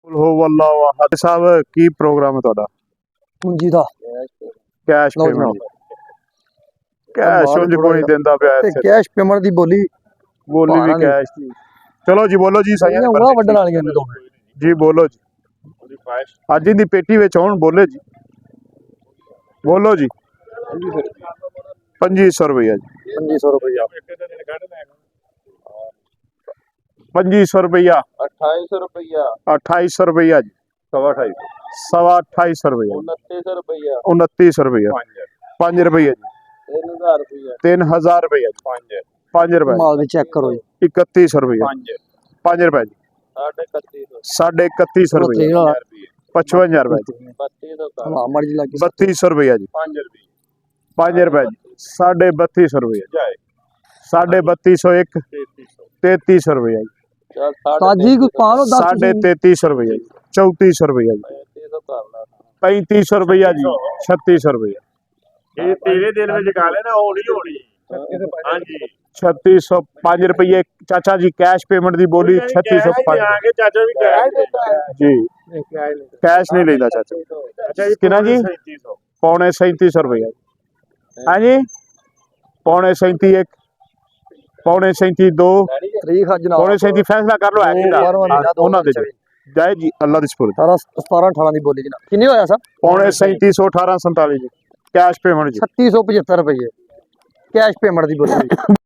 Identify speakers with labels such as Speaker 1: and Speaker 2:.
Speaker 1: ਹੋ ਵੱਲਾ ਵਾਹ ਸਾਹਿਬ ਕੀ ਪ੍ਰੋਗਰਾਮ ਹੈ ਤੁਹਾਡਾ?
Speaker 2: ਪੂੰਜੀ ਦਾ
Speaker 1: ਕੈਸ਼
Speaker 2: ਲਓ
Speaker 1: ਪੇਮੈਂਟ
Speaker 2: ਜਨਾਬ।
Speaker 1: ਕੈਸ਼ ਉਂਝ ਕੋਈ ਨਹੀਂ ਦਿੰਦਾ ਪਿਆ
Speaker 2: ਤੇ
Speaker 1: ਇੱਥੇ
Speaker 2: ਕੈਸ਼ ਪੇਮੈਂਟ ਦੀ ਬੋਲੀ
Speaker 1: ਬੋਲੀ ਵੀ ਕੈਸ਼ ਦੀ। ਚਲੋ ਜੀ ਬੋਲੋ ਜੀ ਸਹੀ
Speaker 2: ਸਾਈਆਂ ਉਹ ਵੱਡਣ ਵਾਲੀਆਂ ਨੇ ਦੋਵੇਂ।
Speaker 1: ਜੀ ਬੋਲੋ ਜੀ ਅੱਜ ਦੀ ਪੇਟੀ ਵਿੱਚ ਆਉਣ ਬੋਲੇ ਜੀ ਬੋਲੋ ਜੀ 2500 ਰੁਪਇਆ ਜੀ
Speaker 2: 2500 ਰੁਪਇਆ
Speaker 1: 2500 ਰੁਪਇਆ
Speaker 3: 2800 रुपया
Speaker 1: 2800 ਰੁਪਇਆ ਜੀ सवा 2800 रुपया
Speaker 3: 2900 रुपया
Speaker 1: 2900 रुपया 5 रुपया जी
Speaker 3: 3000 रुपया
Speaker 1: 3000 रुपया जी 5 रुपए
Speaker 2: ਮਾਲ ਵੀ ਚੈੱਕ ਕਰੋ ਜੀ
Speaker 1: 3100 रुपया 5 रुपए जी 3150 रुपया 55 रुपए जी
Speaker 3: 3200
Speaker 2: ਹਾਂ ਮਰਜੀ ਲੱਗੀ
Speaker 1: 3200 रुपया जी 5 रुपए जी 3250 रुपया 3201 3300 रुपया जी
Speaker 2: ਤਾਜੀ ਕੋ ਪਾ ਲੋ 10
Speaker 1: 3300 रुपया जी 3400 रुपया जी 3500 रुपया जी 3600 रुपया
Speaker 4: ਇਹ ਤੇਰੇ ਦਿਲ ਵਿੱਚ ਗੱਲ ਹੈ ਨਾ ਹੋਣੀ ਹੋਣੀ ਹਾਂਜੀ
Speaker 1: 3605 रुपये चाचा जी कैश पेमेंट दी बोली 3605
Speaker 4: ਆਗੇ ਚਾਚਾ ਵੀ ਕਹਿ ਦਿੰਦਾ
Speaker 1: जी कैश नहीं लेता चाचा
Speaker 4: ਅੱਛਾ ਜੀ
Speaker 1: कितना जी
Speaker 4: 3700
Speaker 1: पौने 3700 रुपया हाँ जी पौने 37 पौने 37
Speaker 2: ਤਰੀਖ ਅੱਜ ਨਾਲ
Speaker 1: पौने 37 फैसला कर लो है उन्होंने दे जाए जी अल्लाह दी सुपुर्द
Speaker 2: 17 18 ਦੀ ਬੋਲੀ ਜਨਾਬ ਕਿੰਨੇ ਹੋਇਆ ਸਰ
Speaker 1: पौने 3700 1847 जी कैश पेमेंट जी
Speaker 2: 3675 ਰੁਪਏ ਕੈਸ਼ ਪੇਮੈਂਟ ਦੀ ਬੋਲੀ